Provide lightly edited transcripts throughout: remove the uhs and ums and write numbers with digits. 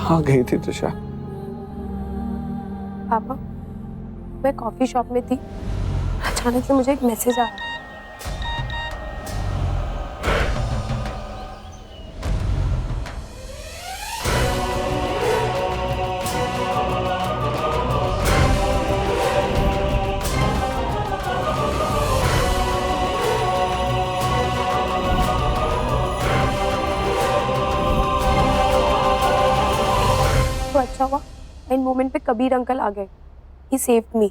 कहाँ गई थी तुषा? पापा, मैं कॉफी शॉप में थी, अचानक से मुझे एक मैसेज आया। तो अच्छा हुआ इन मोमेंट पे कबीर अंकल आ गए। He saved me.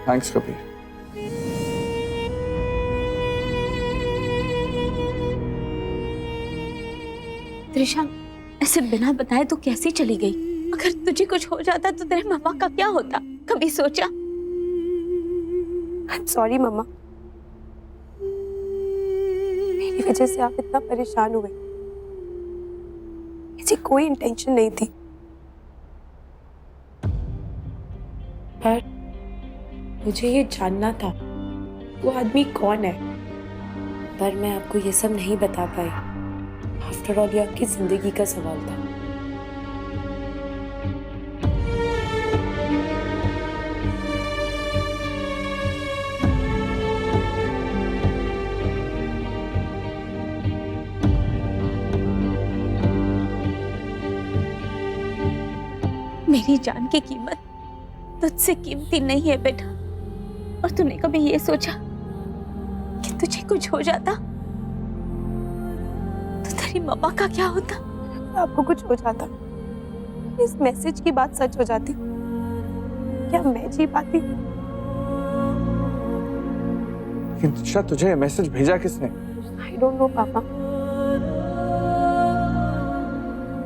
Thanks Kabir. Trisha, ऐसे बिना बताए तो कैसे चली गई? अगर तुझे कुछ हो जाता तो तेरे मम्मा का क्या होता? कभी सोचा? आई एम सॉरी मम्मा, मेरी वजह से आप इतना परेशान हुए। ऐसी कोई इंटेंशन नहीं थी। पर मुझे ये जानना था वो आदमी कौन है, पर मैं आपको ये सब नहीं बता पाई। आफ्टर ऑल ये आपकी जिंदगी का सवाल था। मेरी जान की कीमत तुझसे कीमती नहीं है बेटा। और तूने कभी ये सोचा कि तुझे कुछ हो जाता तो तेरी मम्मा का क्या होता? आपको कुछ हो जाता, इस मैसेज की बात सच हो जाती, क्या मैं जी पाती? लेकिन तुषा, तुझे ये मैसेज भेजा किसने? आई डोंट नो पापा,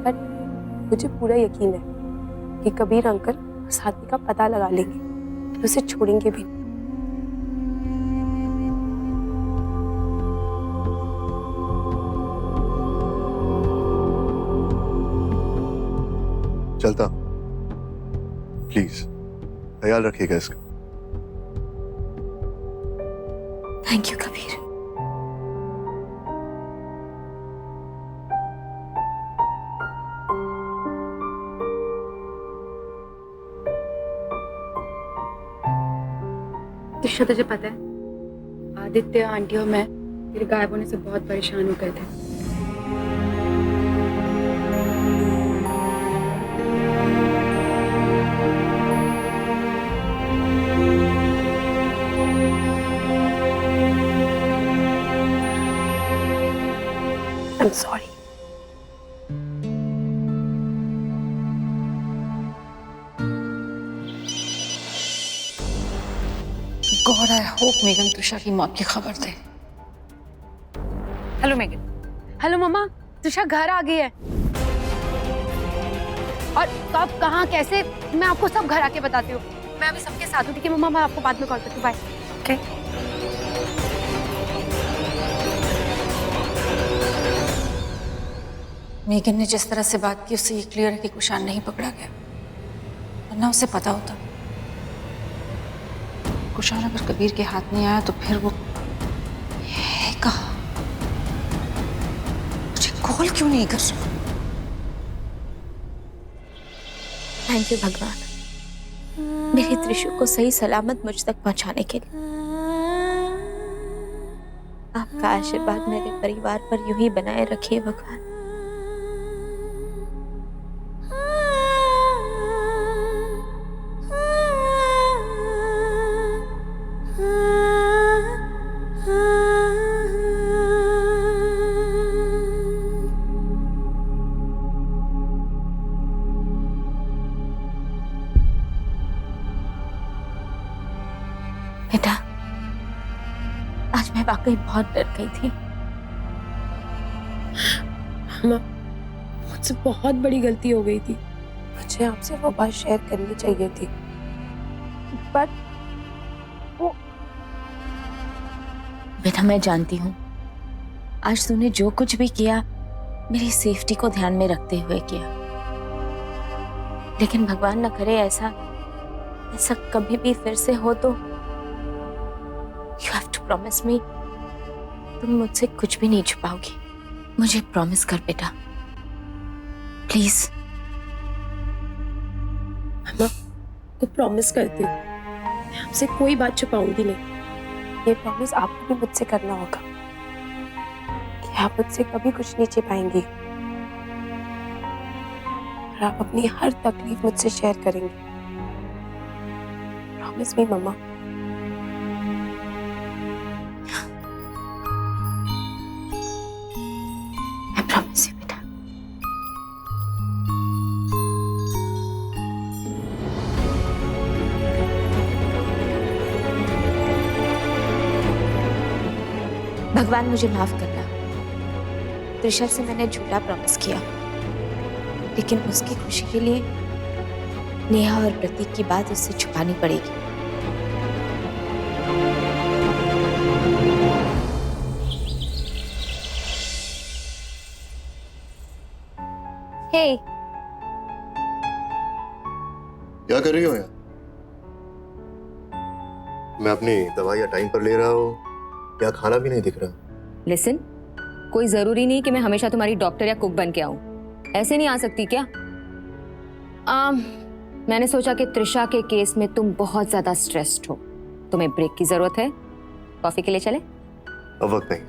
बट मुझे पूरा यकीन है कि कबीर अंकल उस आदमी का पता लगा लेंगे, तो उसे छोड़ेंगे भी। चलता, प्लीज ख्याल रखिएगा इसका। Thank you Kabir. तुषा, तुझे पता है आदित्य, आंटी और मैं तेरे गायब होने से बहुत परेशान हो गए थे। I am sorry. God, I hope Megan Tusha की मौत की खबर दे। Hello Megan. हेलो मम्मा, तुषा घर आ गई है। और कब, कहाँ, कैसे, मैं आपको सब घर आके बताती हूँ। मैं अभी सबके साथ हूँ, ठीक है मम्मा? मैं आपको बाद में कॉल करती हूँ। बाय। ओके। मेगन ने जिस तरह से बात की उससे ये क्लियर है कि कुशान नहीं पकड़ा गया, वरना उसे पता होता कुशान अगर कबीर के हाथ नहीं आया तो फिर वो है कहाँ? मुझे कॉल क्यों नहीं कर रहा? थैंक यू भगवान, मेरे त्रिशु को सही सलामत मुझ तक पहुंचाने के लिए। आपका आशीर्वाद मेरे परिवार पर यूं ही बनाए रखिए भगवान। बेटा, आज मैं वाकई बहुत डर गई थी। माँ, मुझसे बहुत बड़ी गलती हो गई थी। मुझे आपसे वो बात शेयर करनी चाहिए थी, बट वो बेटा, मैं जानती हूँ आज तूने जो कुछ भी किया मेरी सेफ्टी को ध्यान में रखते हुए किया, लेकिन भगवान न करे ऐसा कभी भी फिर से हो तो you have to promise me तुम मुझसे कुछ भी नहीं छुपाओगी। मुझे प्रॉमिस कर बेटा, प्लीज। मामा, तो प्रॉमिस करती हूँ, मैं आपसे कोई बात छुपाऊंगी नहीं। ये प्रॉमिस आपको भी मुझसे करना होगा कि आप मुझसे कभी कुछ नहीं छिपाएंगी और आप अपनी हर तकलीफ मुझसे शेयर करेंगी। प्रॉमिस मी मम्मा। मैं प्रॉमिस यू बेटा। भगवान मुझे माफ करना, त्रिशा से मैंने झूठा प्रॉमिस किया, लेकिन उसकी खुशी के लिए नेहा और प्रतीक की बात उससे छुपानी पड़ेगी। हे, क्या कर रही हो यार? मैं अपनी दवाइयाँ टाइम पर ले रहा हूँ, क्या खाना भी नहीं दिख रहा। लिसन, कोई जरूरी नहीं कि मैं हमेशा तुम्हारी डॉक्टर या कुक बन के आऊं। ऐसे नहीं आ सकती क्या? मैंने सोचा कि त्रिशा के केस में तुम बहुत ज्यादा स्ट्रेस्ड हो, तुम्हें ब्रेक की जरूरत है। कॉफी के लिए चले? अब वक्त नहीं,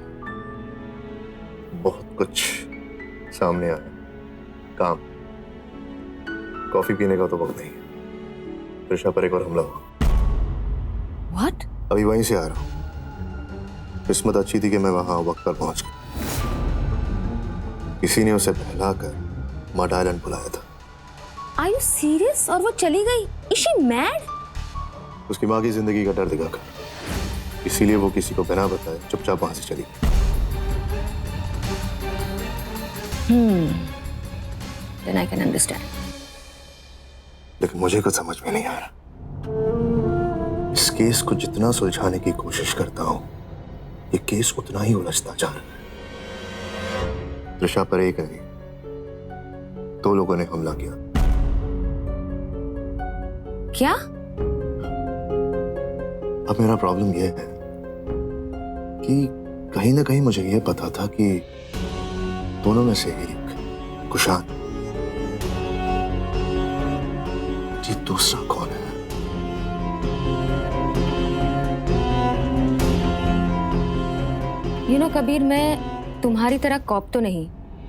बहुत कुछ सामने आ रहा है, काम। कॉफी पीने का तो वक्त नहीं। त्रिशा पर एक और हमला हुआ। व्हाट? अभी वहीं से आ रहा हूँ। किस्मत अच्छी थी कि मैं वहां वक्त पर पहुंच गया। किसी ने उसे बहलाकर मड आइलैंड बुलाया था। Are you serious? और वो चली गई? Is she mad? उसकी माँ की जिंदगी का डर दिखाकर, इसीलिए वो किसी को बिना बताए चुपचाप वहां से चली गई। Then I can understand. लेकिन मुझे कुछ समझ में नहीं आ रहा। इस केस को जितना सुलझाने की कोशिश करता हूं, ये केस उतना ही उलझता जा रहा है। त्रिशा पर एक नहीं, 2 लोगों ने हमला किया। क्या? अब मेरा प्रॉब्लम यह है कि कहीं ना कहीं मुझे यह पता था कि दोनों में से एक कुशान, ये दूसरा कौन है? यू नो कबीर, मैं तुम्हारी तरह कॉप तो नहीं,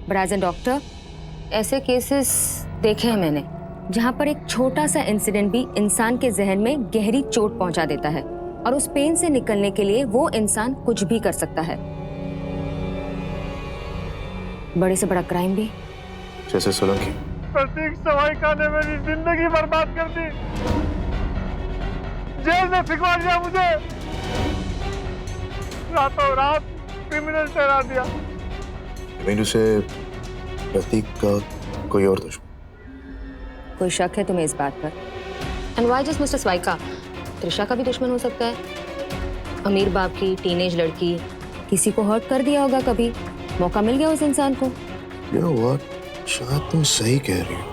बट एज ए डॉक्टर ऐसे केसेस देखे हैं मैंने जहां पर एक छोटा सा इंसिडेंट भी इंसान के जहन में गहरी चोट पहुंचा देता है और उस पेन से निकलने के लिए वो इंसान कुछ भी कर सकता है। बड़े से बड़ा क्राइम भी। जैसे सोलंकी। प्रतीक सवाई खाने मेरी जिंदगी बर्बाद कर दी, जेल में फिकवा दिया मुझे, रातों रात क्रिमिनल ठहरा दिया। मेरे से प्रतीक का कोई और दुश्मन? कोई शक है तुम्हें इस बात पर? एंड व्हाई जस्ट मिस्टर स्वाइका? त्रिशा का भी दुश्मन हो सकता है। अमीर बाप की टीनेज लड़की, किसी को हर्ट कर दिया होगा कभी, मौका मिल गया उस इंसान को। You know what? शायद तुम सही कह रही हो।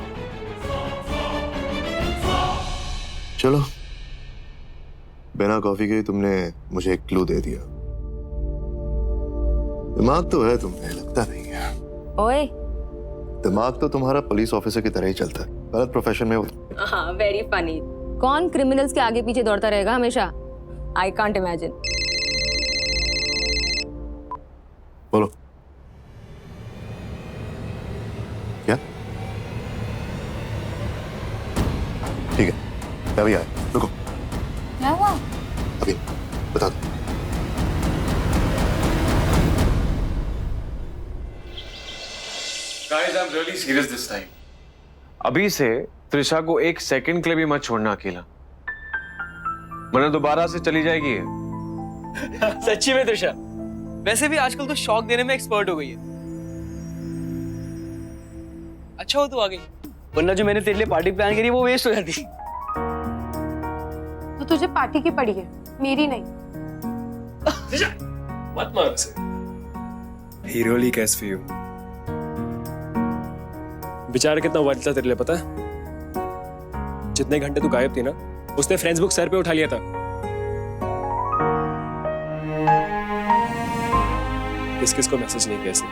चलो, बिना कॉफी के तुमने मुझे एक क्लू दे दिया। दिमाग तो है तुम्हें, लगता नहीं है। ओए, दिमाग तो तुम्हारा पुलिस ऑफिसर की तरह ही चलता है, गलत प्रोफेशन में हो। हाँ, वेरी फनी। कौन क्रिमिनल्स के आगे पीछे दौड़ता रहेगा हमेशा? I can't imagine. बोलो, क्या? ठीक है, मैं अभी आया, रुको। क्या हुआ? अभी बता दो। Guys, I'm really serious this time. अभी से त्रिशा को 1 सेकंड के लिए भी मत छोड़ना अकेला, वरना दोबारा से चली जाएगी ये। सच्ची में त्रिशा, वैसे भी आजकल तो शॉक देने में एक्सपर्ट हो गई है। अच्छा हो तू आ गई, वरना जो मैंने तेरे लिए पार्टी प्लान करी वो वेस्ट हो जाती। तो तुझे पार्टी की पड़ी है, मेरी नहीं। मत मार उसे। He really cares for you. बेचारा कितना वर्थ था तेरे लिए, पता है? जितने घंटे तू गायब थी ना, उसने फ्रेंड्स बुक सर पे उठा लिया था। किस किस को मैसेज नहीं किया इसने।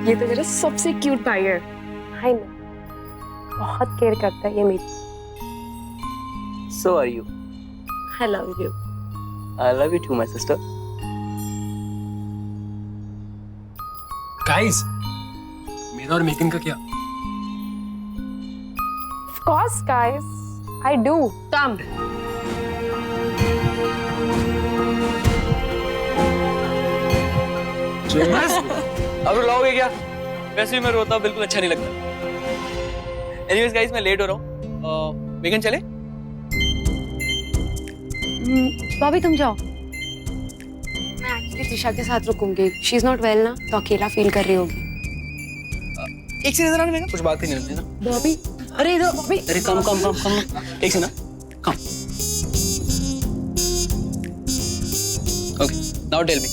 ये तो मेरा सबसे क्यूट भाई है। हाय ना, बहुत केयर करता है ये मेरी। So are you? I love you. I love you too, my sister. Guys, मेरा और मेगन का क्या? Of course, guys, I do. Come. अब रुलाओगे क्या? वैसे भी मैं रोता हूँ, बिल्कुल अच्छा नहीं लगता। Anyways guys, मैं लेट हो रहा हूँ। मेगन चले? बॉबी तुम जाओ। मैं एक्चुअली त्रिशा के साथ रुकूंगी। शी इज नॉट वेल ना, तो अकेला फील कर रही होगी। एक से नजर आने मेगन, कुछ बात ही नहीं होती ना। बॉबी, अरे इधर बॉबी। अरे कम कम कम कम, एक से ना, कम। Okay, now tell me.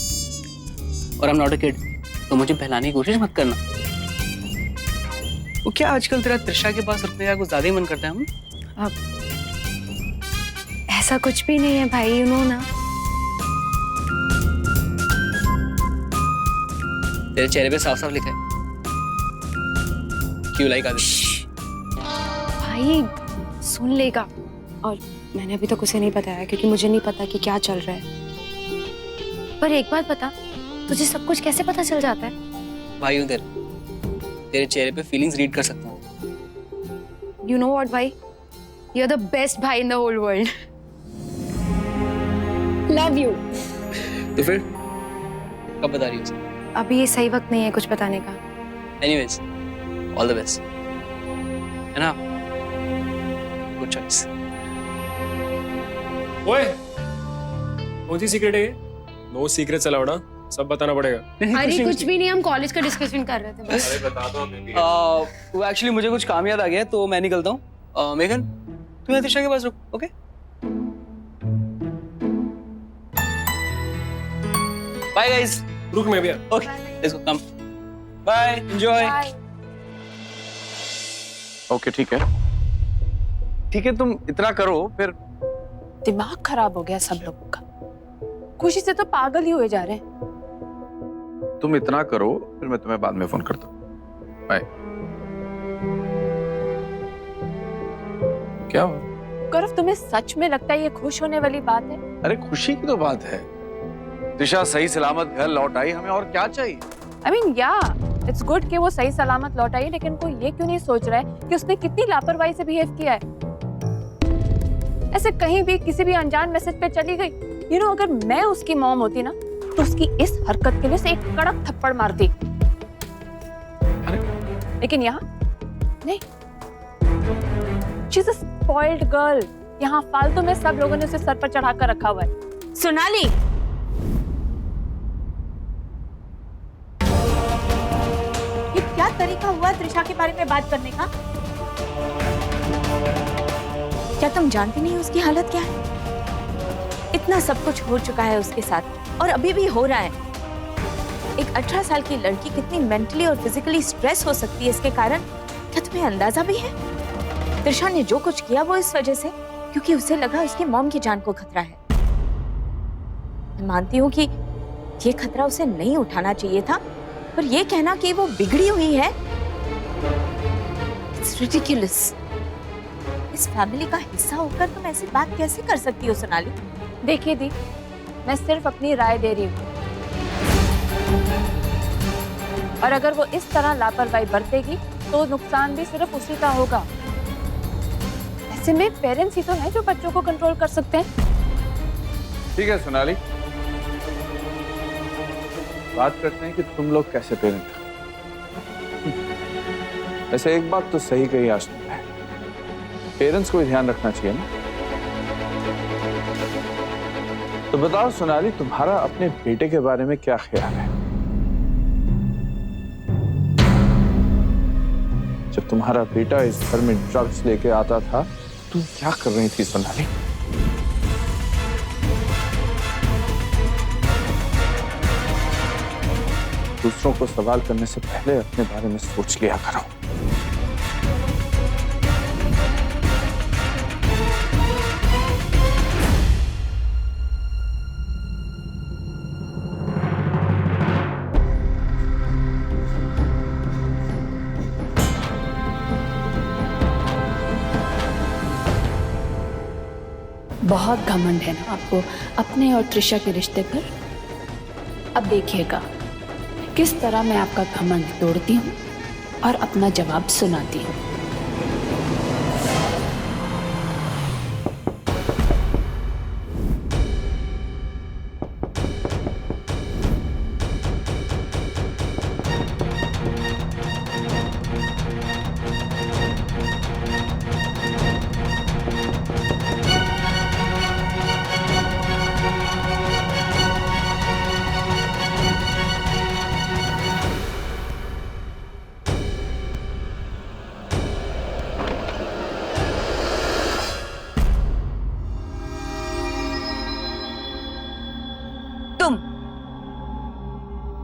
और I'm not a kid, तो मुझे बहलाने की कोशिश मत करना। वो क्या आजकल तेरा त्रिशा के पास रुकने का कुछ ज्यादा ही मन करता है हम? ऐसा कुछ भी नहीं है भाई, यू नो ना। तेरे चेहरे पे साफ साफ लिखा है क्यों लाइक आदित्य। भाई सुन लेगा। और मैंने अभी तक उसे नहीं बताया क्योंकि मुझे नहीं पता कि क्या चल रहा है। पर एक बात बता, तुझे सब कुछ कैसे पता चल जाता है? भाई हूँ तेरे चेहरे पे फीलिंग्स रीड कर सकता हूँ। यू नो व्हाट भाई, यू आर द बेस्ट भाई in the whole world. Love you. तो फिर कब बता रही हो उसे? अभी ये सही वक्त नहीं है कुछ बताने का। एनीवेज, ऑल द बेस्ट, है ना? Good choice. ओए, कौन सी सीक्रेट है ये? नो सीक्रेट अलाउड ना, सब बताना पड़ेगा। अरे कुछ भी नहीं, हम कॉलेज का डिस्कशन कर रहे थे बस। अरे बता दो हमें भी। वो एक्चुअली मुझे कुछ काम याद आ गया है, तो मैं निकलता हूँ। मेगन, तुम यहाँ त्रिशा के पास रुक, ओके? Bye guys. रुक मैं भी। Okay, let's go, come. Bye, enjoy. Okay ठीक है, ठीक है, तुम इतना करो फिर। दिमाग खराब हो गया सब लोगों का, खुशी से तो पागल ही हुए जा रहे हैं। तुम इतना करो, फिर मैं तुम्हें बाद में फोन करता हूँ। बाय। क्या हुआ? गौरव, तुम्हें सच में लगता है ये खुश होने वाली बात है? अरे खुशी की तो बात है, त्रिशा सही सलामत घर लौट आई, हमें और क्या चाहिए? I mean, yeah, it's good कि वो सही सलामत लौट आई, लेकिन कोई ये क्यों नहीं सोच रहा है कि उसने कितनी लापरवाही से बिहेव किया है? ऐसे कहीं भी किसी भी अनजान मैसेज पे चली गई। You know, अगर मैं उसकी मॉम होती ना, तो उसकी इस हरकत के लिए उसे एक कड़क थप्पड़ मारती। लेकिन यहाँ नहीं। She's a spoiled girl. यहाँ फालतू में सब लोगों ने उसे सर पर चढ़ा कर रखा हुआ है। सोनाली, ये क्या तरीका हुआ त्रिशा के बारे में बात करने का? क्या तुम जानती नहीं उसकी हालत क्या है? इतना सब कुछ हो चुका है उसके साथ और अभी भी हो रहा है। एक 18 साल की लड़की कितनी मेंटली और फिजिकली स्ट्रेस हो सकती है इसके कारण, क्या तुम्हें अंदाजा भी है? त्रिशा ने जो कुछ किया वो इस वजह से क्योंकि उसे लगा उसकी मॉम की जान को खतरा है। मैं मानती हूँ कि ये खतरा उसे नहीं उठाना चाहिए था, पर ये कहना कि वो बिगड़ी हुई है, इट्स रिडिकुलस। इस फैमिली का हिस्सा होकर तुम ऐसी बात कैसे कर सकती हो सोनाली? देखिए दी, मैं सिर्फ अपनी राय दे रही हूँ, और अगर वो इस तरह लापरवाही बरतेगी तो नुकसान भी सिर्फ उसी का होगा। ऐसे में पेरेंट्स ही तो हैं जो बच्चों को कंट्रोल कर सकते हैं। ठीक है सोनाली, बात करते हैं कि तुम लोग कैसे पेरेंट हो। वैसे एक बात तो सही कही आज तुमने, पेरेंट्स को भी ध्यान रखना चाहिए ना। तो बताओ सोनाली, तुम्हारा अपने बेटे के बारे में क्या ख्याल है? जब तुम्हारा बेटा इस घर में ड्रग्स लेके आता था, तुम क्या कर रही थी सोनाली? दूसरों को सवाल करने से पहले अपने बारे में सोच लिया करो। बहुत घमंड है ना आपको अपने और त्रिशा के रिश्ते पर। अब देखिएगा किस तरह मैं आपका घमंड तोड़ती हूँ और अपना जवाब सुनाती हूँ।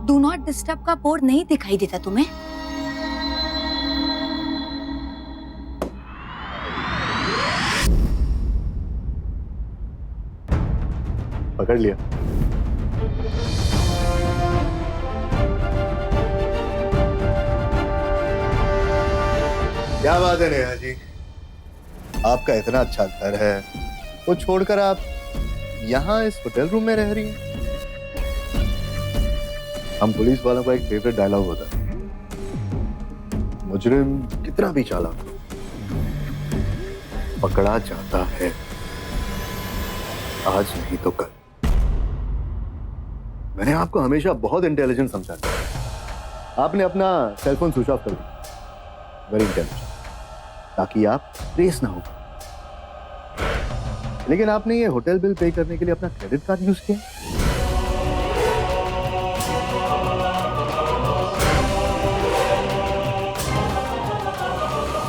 डू नॉट डिस्टर्ब का बोर्ड नहीं दिखाई देता तुम्हें? पकड़ लिया। क्या बात है नेहा जी, आपका इतना अच्छा घर है वो छोड़कर आप यहाँ इस होटल रूम में रह रही हैं। हम पुलिस वालों का एक फेवरेट डायलॉग होता है, मुजरिम कितना भी चालाक पकड़ा जाता है, आज नहीं तो कल। मैंने आपको हमेशा बहुत इंटेलिजेंट समझा था। आपने अपना सेलफोन स्विच ऑफ कर दिया, वेरी इंटेलिजेंट, ताकि आप ट्रेस ना हो। लेकिन आपने ये होटल बिल पे करने के लिए अपना क्रेडिट कार्ड यूज किया।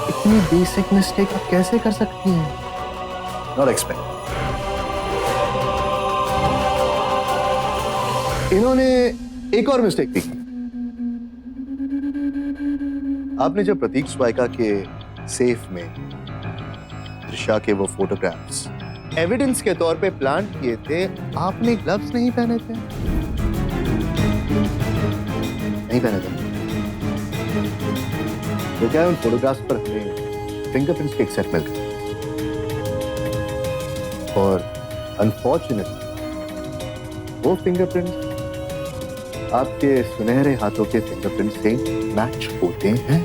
इतनी बेसिक मिस्टेक आप कैसे कर सकती हैं? Not expect. इन्होंने एक और मिस्टेक भी की। आपने जब प्रतीक स्वायका के सेफ में त्रिशा के वो फोटोग्राफ्स एविडेंस के तौर पे प्लांट किए थे, आपने ग्लव्स नहीं पहने थे। नहीं पहने थे तो क्या उन फोटोग्राफ्स पर हमें फिंगरप्रिंट्स के एक सेट मिल गए, और अनफॉर्चुनेटली वो फिंगरप्रिंट्स आपके सुनहरे हाथों के फिंगरप्रिंट से मैच होते हैं।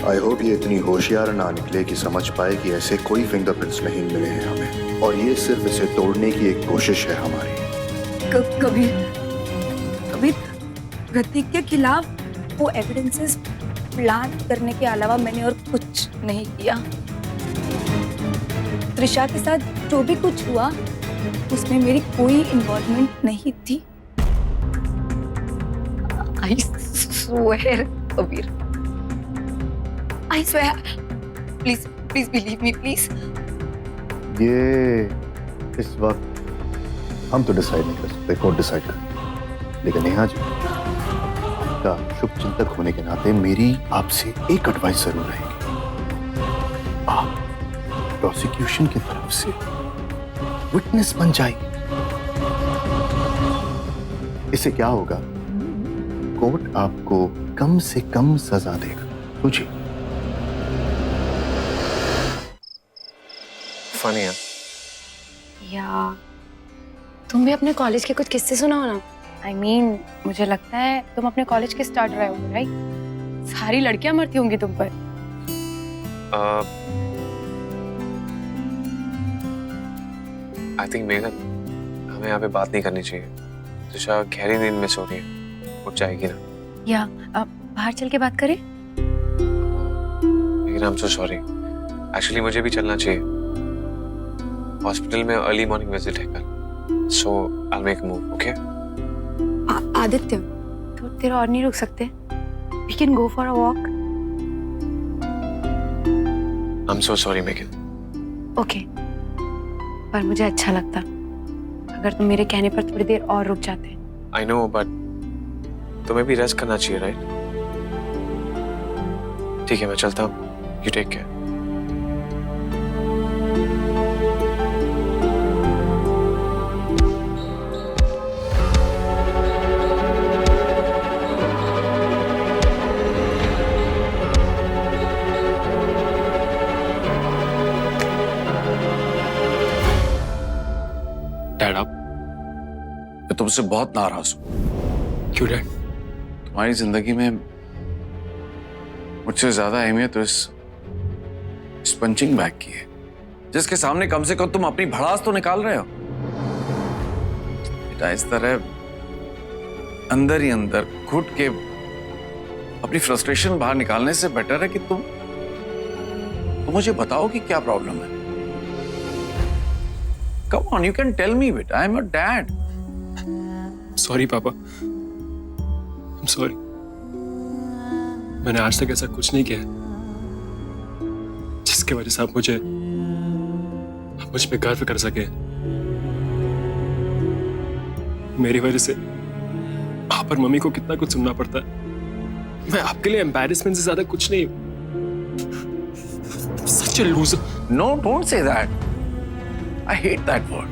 आई होप ये इतनी होशियार ना निकले कि समझ पाए कि ऐसे कोई फिंगरप्रिंट्स नहीं मिले हैं हमें, और ये सिर्फ इसे तोड़ने की एक कोशिश है हमारी। कभी प्रतीक के खिलाफ वो एविडेंसेस प्लांट करने के अलावा मैंने और कुछ नहीं किया। त्रिशा के साथ जो भी कुछ हुआ उसमें मेरी कोई इन्वॉल्वमेंट नहीं थी। I swear Kabir, I swear, please please believe me please. ये इस वक्त हम तो डिसाइड नहीं कर सकते, कोर्ट डिसाइड कर। लेकिन नेहा जी का शुभ चिंतक होने के नाते मेरी आपसे एक एडवाइस जरूर रहेगी। आप प्रोसिक्यूशन की तरफ से विटनेस बन जाइए। इससे क्या होगा, कोर्ट आपको कम से कम सजा देगा। सोचिए। फनी है या तुम भी अपने कॉलेज के कुछ किस्से सुनाओ ना। I mean, मुझे लगता है तुम अपने कॉलेज के स्टार्ट रहे हो, राइट? सारी लड़कियां मरती होंगी तुम पर। आई थिंक मेघन, हमें यहाँ पे बात नहीं करनी चाहिए। त्रिशा गहरी नींद में सो रही है, उठ जाएगी ना। या अब बाहर चल के बात करें? लेकिन I am so sorry, actually मुझे भी चलना चाहिए। हॉस्पिटल में अर्ली मॉर्निंग विजिट है कल, so I will make a move, okay? Aditya, थोड़ी देर और नहीं रुक सकते? We can go for a walk. I'm so sorry, Megan. Okay. पर मुझे अच्छा लगता अगर तुम मेरे कहने पर थोड़ी देर और रुक जाते। आई नो, बट तुम्हें भी रेस्ट करना चाहिए, राइट? ठीक है, मैं चलता हूँ। You take care. डैड, आप मैं तुमसे बहुत नाराज हूं। क्यों डैड? तुम्हारी जिंदगी में मुझसे ज्यादा अहमियत तो इस पंचिंग बैग की है, जिसके सामने कम से कम तुम अपनी भड़ास तो निकाल रहे हो। बेटा, इस तरह अंदर ही अंदर घुट के अपनी फ्रस्ट्रेशन बाहर निकालने से बेटर है कि तुम मुझे बताओ कि क्या प्रॉब्लम है। Come on, you can tell me बेटा, I am your dad. Sorry पापा, आई एम सॉरी। मैंने आज तक ऐसा कुछ नहीं किया जिसकी वजह से आप मुझ पे गर्व कर सके। मेरी वजह से आप और मम्मी को कितना कुछ सुनना पड़ता है। मैं आपके लिए एम्बैरेसमेंट से ज्यादा कुछ नहीं। Such a loser. No, don't say that. I hate that word.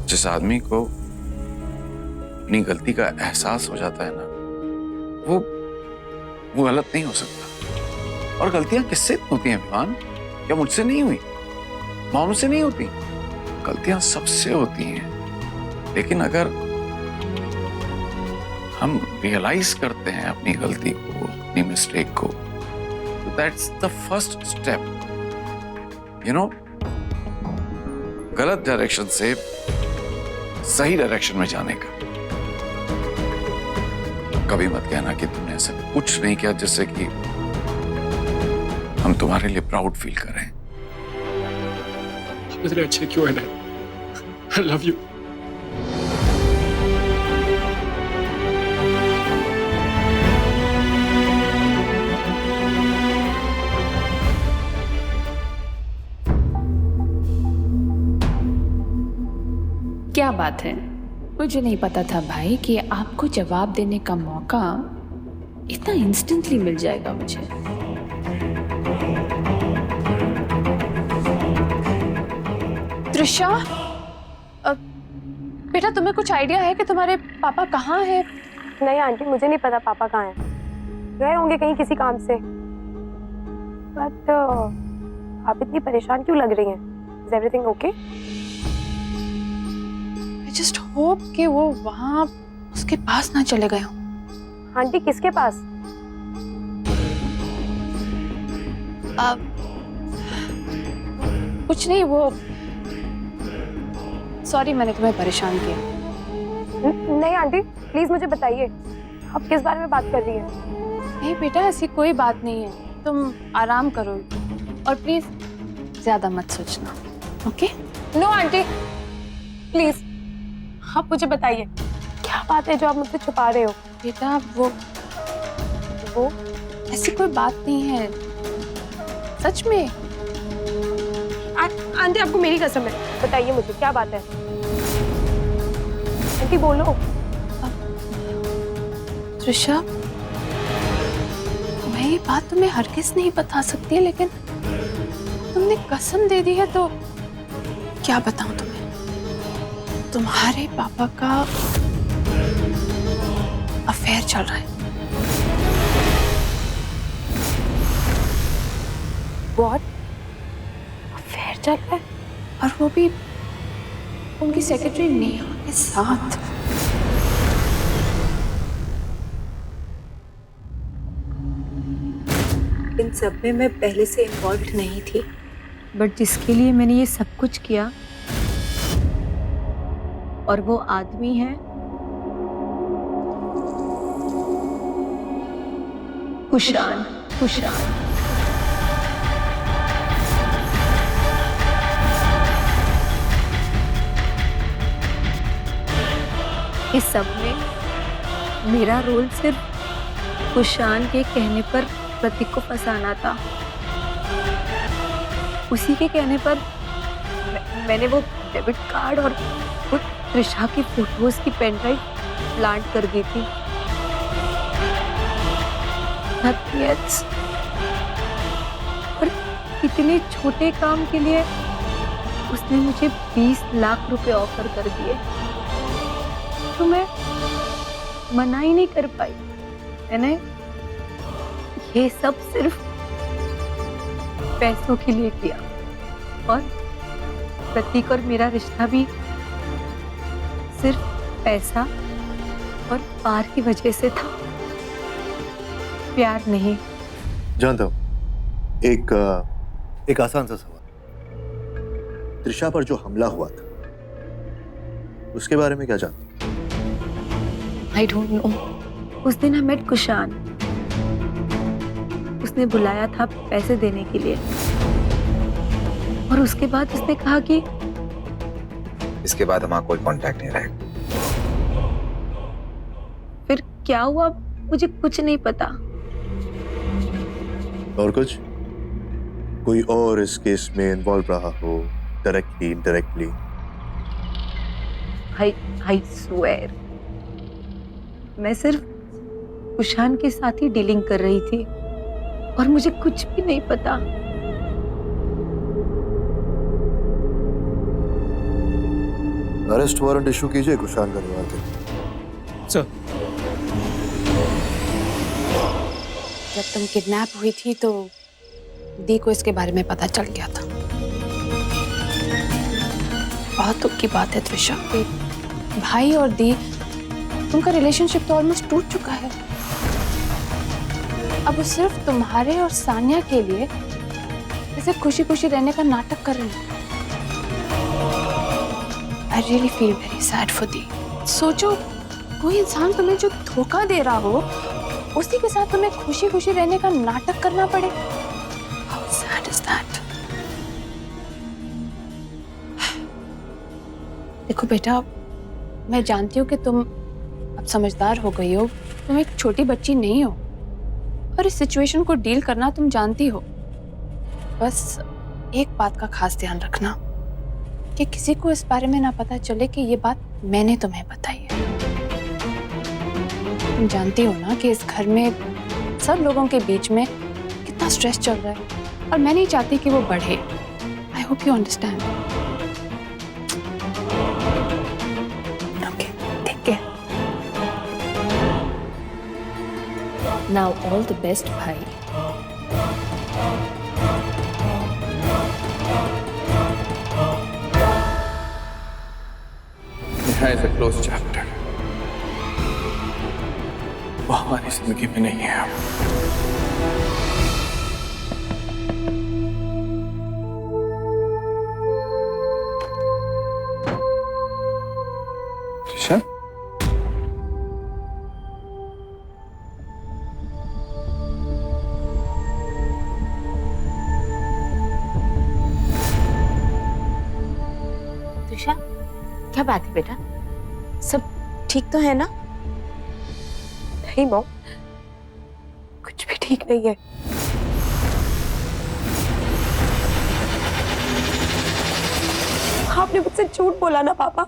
जिस आदमी को अपनी गलती का एहसास हो जाता है ना, वो गलत नहीं हो सकता। और गलतियां किससे होती हैं विमान? क्या मुझसे नहीं हुई? मानो से नहीं होती? गलतियां सबसे होती हैं। लेकिन अगर हम रियलाइज करते हैं अपनी गलती को, अपनी मिस्टेक को, तो that's the first step, you know, गलत डायरेक्शन से सही डायरेक्शन में जाने का। कभी मत कहना कि तुमने ऐसा कुछ नहीं किया जिससे कि हम तुम्हारे लिए प्राउड फील करें। इतने अच्छे क्यों है डैड? I love you. क्या बात है? मुझे नहीं पता था भाई कि आपको जवाब देने का मौका इतना इंस्टेंटली मिल जाएगा मुझे। त्रिशा, बेटा तुम्हें कुछ आइडिया है कि तुम्हारे पापा कहाँ हैं? नहीं आंटी, मुझे नहीं पता पापा कहाँ हैं। गए होंगे कहीं किसी काम से। बट आप इतनी परेशान क्यों लग रही हैं? Is everything okay? Just hope कि वो वहां उसके पास ना चले गए हों। आंटी किसके पास? कुछ नहीं, वो सॉरी मैंने तुम्हें परेशान किया। नहीं आंटी, प्लीज मुझे बताइए, आप किस बारे में बात कर रही हैं? नहीं बेटा, ऐसी कोई बात नहीं है, तुम आराम करो और प्लीज ज्यादा मत सोचना, ओके? नो आंटी, प्लीज आप मुझे बताइए, क्या बात है जो आप मुझसे छुपा रहे हो? बेटा वो ऐसी कोई बात नहीं है, सच में। आंटी आपको मेरी कसम है, बताइए मुझे क्या बात है? आंटी बोलो। त्रिशा, मैं ये बात तुम्हें हरगिज़ नहीं बता सकती, लेकिन तुमने कसम दे दी है तो क्या बताऊं तुम्हें? तुम्हारे पापा का अफेयर चल रहा है। व्हाट? अफेयर चल रहा है? और वो भी उनकी सेक्रेटरी नेहा के साथ। इन सब में मैं पहले से इन्वॉल्व नहीं थी, बट जिसके लिए मैंने ये सब कुछ किया और वो आदमी है कुशान। इस सब में मेरा रोल सिर्फ कुशान के कहने पर प्रतीक को फंसाना था। उसी के कहने पर मैंने वो डेबिट कार्ड और त्रिशा की फोटोज की पेन ड्राइव प्लांट कर दी थी। और इतने छोटे काम के लिए उसने मुझे 20 लाख रुपए ऑफर कर दिए, तो मैं मना ही नहीं कर पाई। मैंने ये सब सिर्फ पैसों के लिए किया, और प्रतीक और मेरा रिश्ता भी सिर्फ पैसा और प्यार की वजह से था, प्यार नहीं। जानता हूं, एक आसान सा सवाल, त्रिशा पर जो हमला हुआ था उसके बारे में क्या जानती? I don't know. उस दिन I met कुशान। उसने बुलाया था पैसे देने के लिए, और उसके बाद उसने कहा कि इसके बाद हमारा कोई कांटेक्ट नहीं रहेगा। फिर क्या हुआ मुझे कुछ नहीं पता। और कुछ? कोई और इस केस में इन्वॉल्व रहा हो, डायरेक्टली इनडायरेक्टली? I swear, मैं सिर्फ कुशान के साथ ही डीलिंग कर रही थी, और मुझे कुछ भी नहीं पता। अरेस्ट वारंट इशू कीजिए कुशान परिवार के। सर। जब तुम किडनैप हुई थी तो दी को इसके बारे में पता चल गया था। बहुत दुख की बात है त्रिशा, भाई और दी उनका रिलेशनशिप तो ऑलमोस्ट टूट चुका है। अब वो सिर्फ तुम्हारे और सानिया के लिए ऐसे खुशी खुशी रहने का नाटक कर रहे हैं। I really feel very sad for दी। सोचो, कोई इंसान तुम्हें जो धोखा दे रहा हो, उसी के साथ तुम्हें खुशी खुशी रहने का नाटक करना पड़े। How sad is that? देखो बेटा, मैं जानती हूँ कि तुम अब समझदार हो गई हो, तुम एक छोटी बच्ची नहीं हो, और इस सिचुएशन को डील करना तुम जानती हो। बस एक बात का खास ध्यान रखना कि किसी को इस बारे में ना पता चले कि ये बात मैंने तुम्हें बताई है। तुम जानती हो ना कि इस घर में सब लोगों के बीच में कितना स्ट्रेस चल रहा है, और मैं नहीं चाहती कि वो बढ़े। I hope you understand. Okay, take care. Now all the best भाई। It's a closed chapter. वो हमारी जिंदगी में नहीं है। त्रिशा? त्रिशा, क्या बात है बेटा? सब ठीक तो है ना? नहीं मॉम, कुछ भी ठीक नहीं है। आपने मुझसे झूठ बोला ना पापा।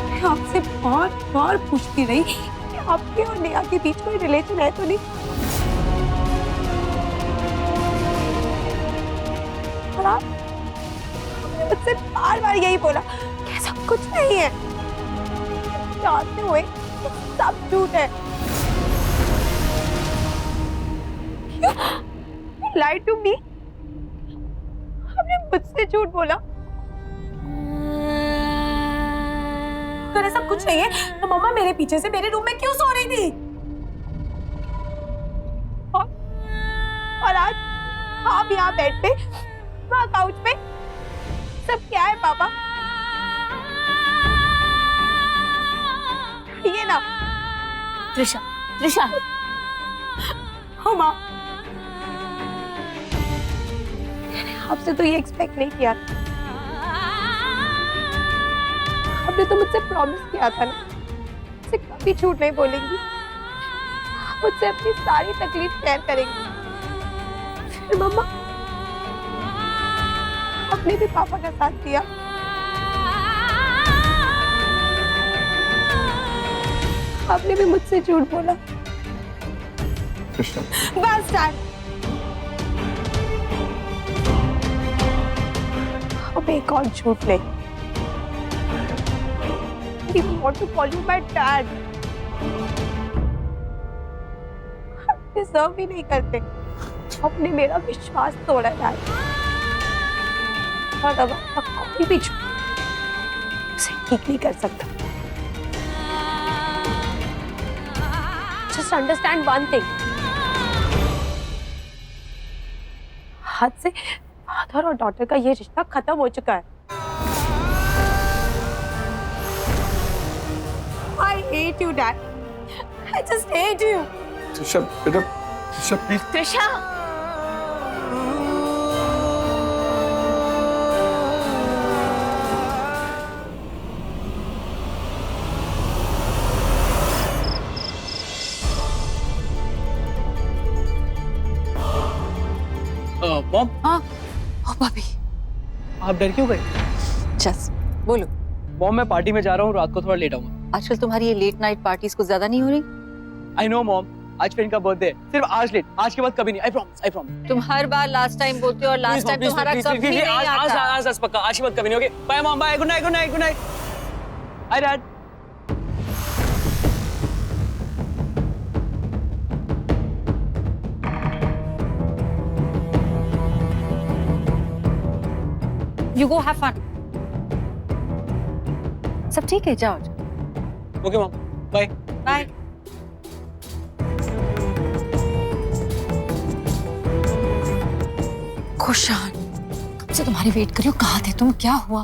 मैं आपसे बार बार पूछती रही कि आपके और नेहा के बीच कोई रिलेशन है तो नहीं। और आपने मुझसे बार बार यही बोला कि ऐसा कुछ नहीं है, जानते हुए कि सब झूठ है। Lied to me? आपने मुझसे झूठ बोला। अगर ऐसा कुछ नहीं है तो मम्मा मेरे पीछे से मेरे रूम में क्यों सो रही थी? और आज आप यहाँ बेड पे, वहाँ काउच पे, सब क्या है पापा? ये ना त्रिशा, त्रिशा, हो माँ, आपसे तो ये एक्सपेक्ट नहीं किया। आपने तो मुझसे प्रॉमिस किया था ना, मुझसे कभी झूठ नहीं बोलेंगी, मुझसे अपनी सारी तकलीफ शेयर करेंगी। फिर मम्मा आपने भी पापा का साथ दिया। आपने भी मुझसे झूठ बोला। बस डैड, अब एक और झूठ नहीं। I want to call you my dad. आप डिजर्व भी नहीं करते। आपने मेरा विश्वास तोड़ा डैड, और अब आपका कोई भी झूठ उसे ठीक नहीं कर सकता। Just understand one thing. हाथ से फादर और डॉटर का ये रिश्ता खत्म हो चुका है। I hate you, Dad. I just hate you. Trisha बेटा, त्रिशा प्लीज। त्रिशा, मॉम, हाँ, ओ भाभी, आप डर क्यों गए? जस बोलो। मॉम, मैं पार्टी में जा रहा हूँ, रात को थोड़ा लेट आऊंगा। आजकल तुम्हारी ये लेट नाइट पार्टीज को ज्यादा नहीं हो रही? आई नो मॉम, आज फ्रेंड का बर्थडे है, सिर्फ आज लेट, आज के बाद कभी नहीं। I promise, I promise. तुम हर बार लास्ट टाइम बोलते हो और लास्ट टाइम तुम्हारा कभी नहीं आता। आज पक्का, आज के बाद कभी नहीं। Okay bye mom, bye, good night, good night, good night. Hi dad. You go have fun. सब ठीक है, जाओ। Okay mom, bye bye. Khushan, कब से तुम्हारी वेट कर रही हूँ, कहाँ थे तुम, क्या हुआ?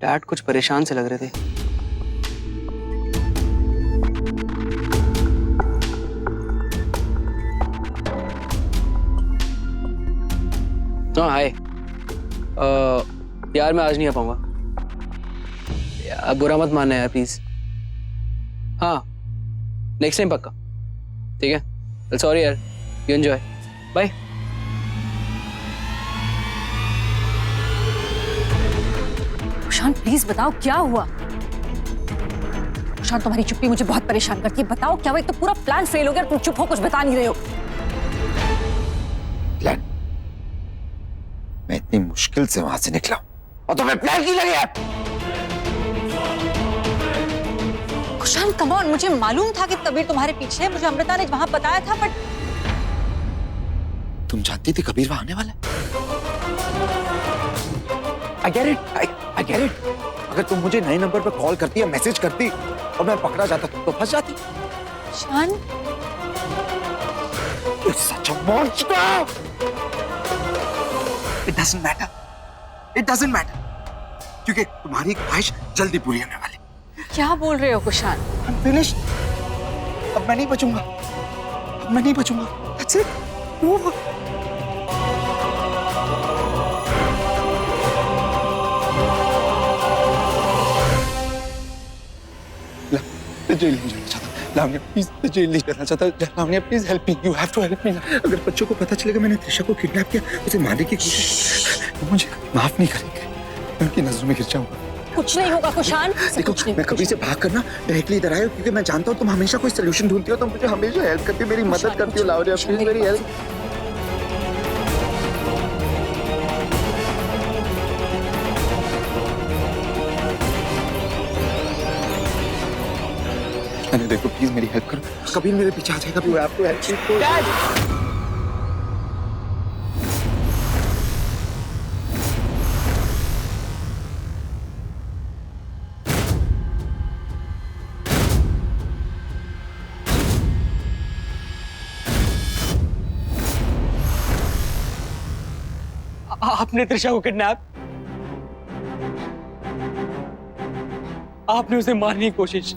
डैड कुछ परेशान से लग रहे थे। हाँ हाय, यार मैं आज नहीं आ पाऊंगा, यार बुरा मत मानना यार प्लीज। हाँ नेक्स्ट टाइम पक्का, ठीक है? सॉरी यार, यू एंजॉय, बाय। खुशान प्लीज बताओ क्या हुआ? खुशान तुम्हारी चुप्पी मुझे बहुत परेशान करती है, बताओ क्या हुआ? एक तो पूरा प्लान फेल हो गया, तुम चुप हो, कुछ बता नहीं रहे हो। प्लान? मैं इतनी मुश्किल से वहां से निकला और तुम्हें प्लान की लगी है? खुशान कम ऑन, मुझे मालूम था कि कबीर तुम्हारे पीछे है, मुझे अमृता ने वहां बताया था, बट तुम जानती थी कबीर वहां आने वाला है? I get it, I get it. अगर तुम मुझे नए नंबर पर कॉल करती या मैसेज करती और मैं पकड़ा जाता तो फंस जाती। शान, You're such a monster. It doesn't matter. It doesn't matter. क्योंकि तुम्हारी ख्वाहिश जल्दी पूरी होने वाली। क्या बोल रहे हो खुशान? I'm finished. अब मैं नहीं बचूंगा। अब मैं नहीं बचूंगा। That's it. Over. जेल नहीं जाना चाहता लावण्या, प्लीज जेल नहीं जाना चाहता Lavanya, please help me, you have to help me. अगर बच्चों को पता चलेगा मैंने त्रिशा को किडनैप किया, उसे मारने की कोशिश, तो मुझे माफ नहीं करेंगे, मैं उनकी नजरों में गिर जाऊंगा। कुछ नहीं होगा खुशान। देखो मैं कभी से भाग करना डायरेक्टली इधर आया क्योंकि मैं जानता हूँ तुम हमेशा कोई सोल्यूशन ढूंढती हो, तुम मुझे हमेशा हेल्प करती हो, मेरी मदद करती हो लावण्या, प्लीज मेरी हेल्प। अरे देखो प्लीज मेरी हेल्प करो, कभी मेरे पीछे आ जाएगा, मैं आपको हेल्प करूं। आपने त्रिशा को किडनैप, आपने उसे मारने की कोशिश,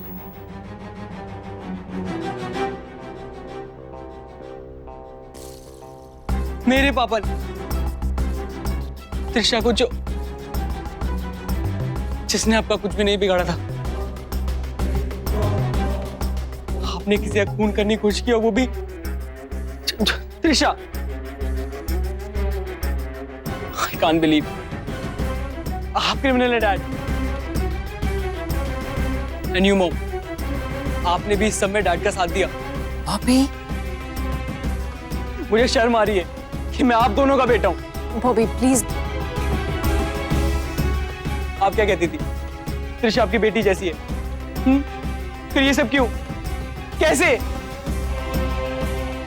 मेरे पापा ने त्रिशा को, जिसने आपका कुछ भी नहीं बिगाड़ा था, आपने किसी का खून करने की कोशिश की और वो भी त्रिशा। आई कांट बिलीव आप क्रिमिनल है डैड। एंड यू मॉम, आपने भी इस सब में डैड का साथ दिया। बॉबी मुझे शर्म आ रही है कि मैं आप दोनों का बेटा हूं। बॉबी प्लीज। आप क्या कहती थी? त्रिशा आपकी बेटी जैसी है। फिर ये सब क्यों? कैसे?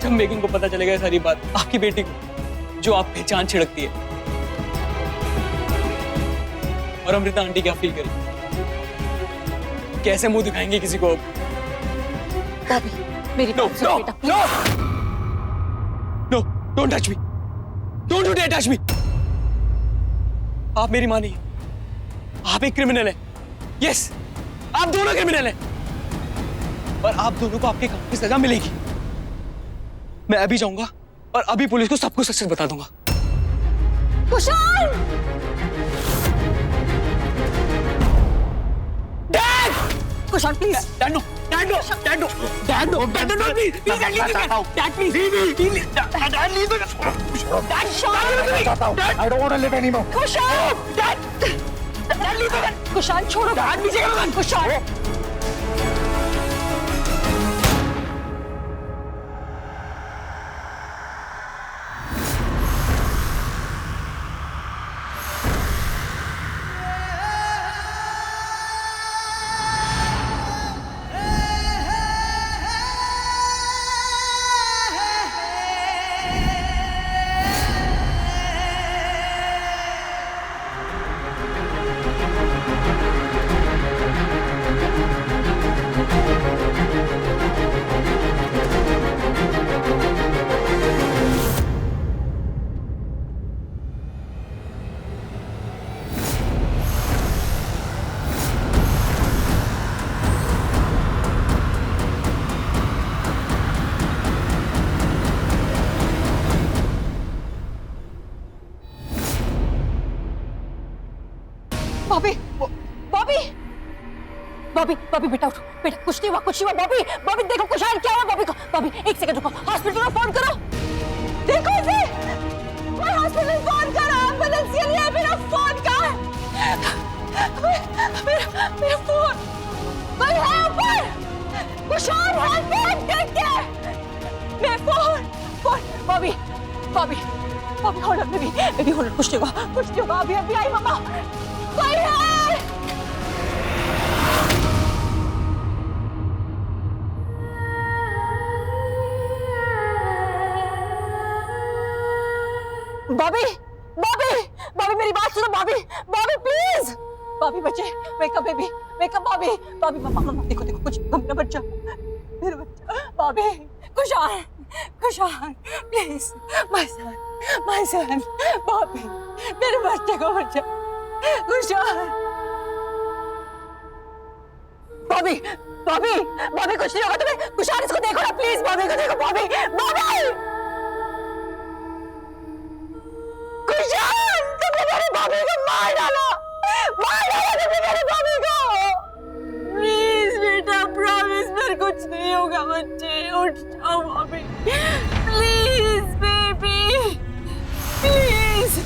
जब मेगन को पता चलेगा सारी बात, आपकी बेटी को जो आप पहचान छिड़कती है, और अमृता आंटी क्या फील करेगी? कैसे मुंह दिखाएंगे किसी को? बॉबी मेरी बात सुनो बेटा please. No, don't touch me, don't you dare touch me. आप मेरी माँ नहीं है, आप एक क्रिमिनल हैं। यस, आप दोनों क्रिमिनल हैं और आप दोनों को आपके काम की सजा मिलेगी। मैं अभी जाऊंगा और अभी पुलिस को सब कुछ सच बता दूंगा। Kushal! Dad! Kushal please. Dad no, dad no, dad no, dad no, dad no, please, please, dad leave me, dad please, dad leave me, dad Kushal! I don't want to live anymore. Kushal! Dad, dad leave me, Kushal छोड़ो। Dad नीचे करो, कुशाल! बॉबी बॉबी बॉबी बॉबी बेटा उठो बेटा। कुछ नहीं हुआ, कुछ नहीं हुआ। बॉबी बॉबी देखो कुशाल क्या हुआ बॉबी को। बॉबी एक सेकंड रुको, हॉस्पिटल में फोन करो। देखो इसे, मैं हॉस्पिटल फोन करो, एम्बुलेंस के लिए। मेरा फोन कहाँ है? मेरा फोन कोई है ऊपर? कुशाल है फोन करके। मैं phone Bobby Bobby Bobby hold on baby hold on. कुछ नहीं होगा, कुछ नहीं होगा। अभी अभी आई मम्मा। कोई है? बॉबी बॉबी बॉबी मेरी बात सुनो। बॉबी बॉबी प्लीज। बॉबी बच्चे wake up baby, wake up Bobby. Bobby मम्मा देखो देखो कुछ मेरा बच्चा, मेरा बच्चा। Bobby Kushal Kushal please, my son Bobby, मेरे बच्चे को बच्चा कुशाल। बॉबी बॉबी बॉबी कुछ नहीं होगा तुम्हें। कुशाल इसको देखो ना प्लीज। बॉबी को देखो। बॉबी बॉबी कुशाल, तुमने मेरी बॉबी को मार डाला तुमने मेरी बॉबी को। प्लीज बेटा प्रॉमिस मेरे कुछ नहीं होगा बच्चे। उठ जाओ बॉबी प्लीज बेबी प्लीज।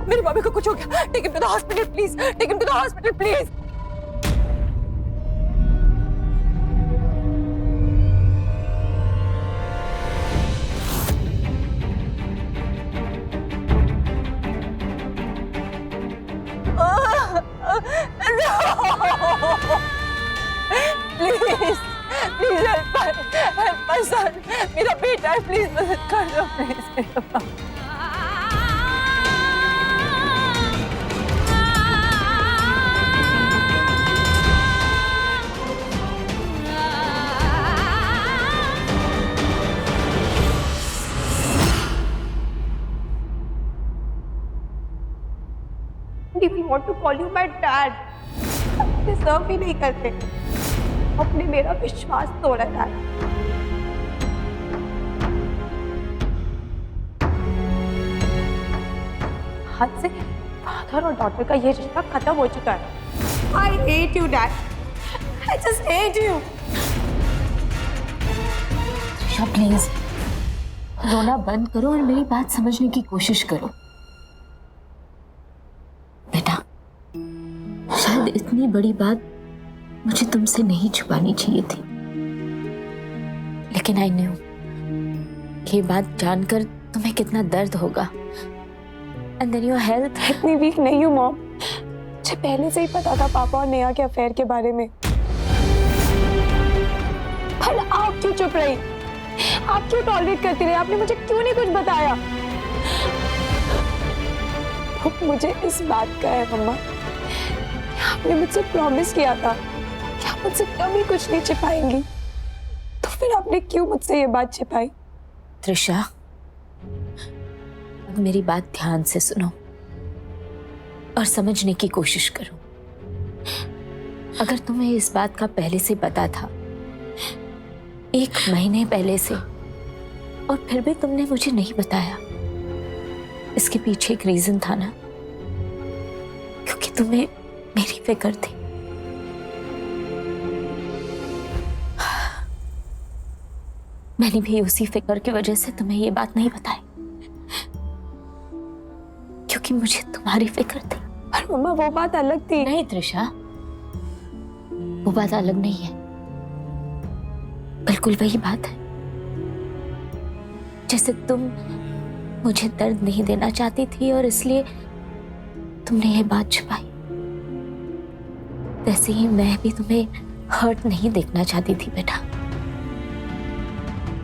मेरी बॉबी को कुछ हो गया। Take him to the hospital please, take him to the hospital please. Please please help my son. मेरा बेटा है, प्लीज मदद कर दो please. If you want to call you my dad. Deserve ही नहीं करते। आपने मेरा विश्वास तोड़ा था। हाथ से फादर और डॉटर का ये रिश्ता खत्म हो चुका है। I hate you, Dad. I just hate you. Trisha please रोना बंद करो और मेरी बात समझने की कोशिश करो। बेटा, शायद इतनी बड़ी बात मुझे तुमसे नहीं छुपानी चाहिए थी, लेकिन आई न्यू ये बात जानकर तुम्हें कितना दर्द होगा। And then your health. इतनी वीक नहीं हूँ मॉम, मुझे पहले से ही पता था पापा और नेहा के अफेयर के बारे में। पर आप क्यों चुप रही? आप क्यों टॉलरेट करती रही? आपने मुझे क्यों नहीं कुछ बताया? तो मुझे इस बात का है मम्मा, आपने मुझसे प्रॉमिस किया था कि आप मुझसे कभी कुछ नहीं छिपाएंगी, तो फिर आपने क्यों मुझसे ये बात छिपाई? त्रिशा, अब मेरी बात ध्यान से सुनो और समझने की कोशिश करो। अगर तुम्हें इस बात का पहले से पता था, 1 महीने पहले से, और फिर भी तुमने मुझे नहीं बताया, इसके पीछे एक रीजन था ना, क्योंकि तुम्हें मेरी फिक्र थी। मैंने भी उसी फिक्र की वजह से तुम्हें ये बात नहीं बताई, क्योंकि मुझे तुम्हारी फिक्र थी। पर मम्मा वो बात अलग थी। नहीं त्रिशा, वो बात अलग नहीं है, बिल्कुल वही बात है। जैसे तुम मुझे दर्द नहीं देना चाहती थी और इसलिए तुमने ये बात छुपाई, वैसे ही मैं भी तुम्हें हर्ट नहीं देखना चाहती थी बेटा।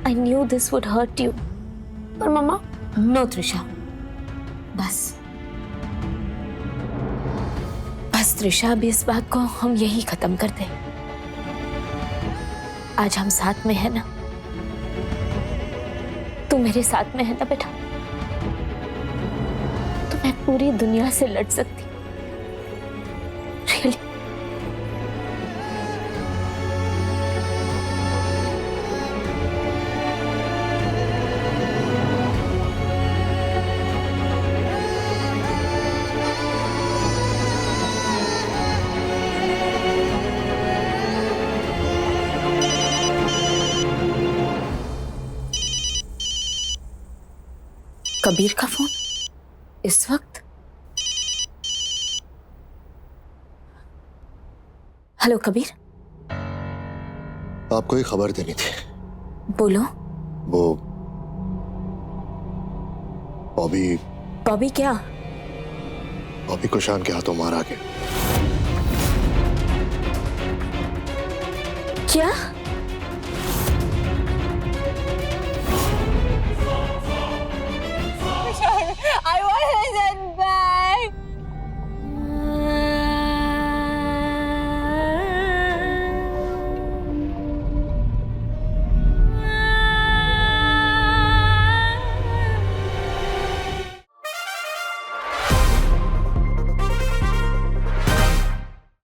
I knew this would hurt you. पर मम्मा। नो त्रिशा, बस त्रिशा, अब इस बात को हम यही खत्म कर दें। आज हम साथ में है ना? तू मेरे साथ में है ना बेटा? तो मैं पूरी दुनिया से लड़ सकती हूँ। Really? कबीर का फोन इस वक्त? हेलो कबीर। आपको एक खबर देनी थी। बोलो। वो बॉबी। बॉबी क्या? बॉबी को शान के हाथों मारा गया। क्या?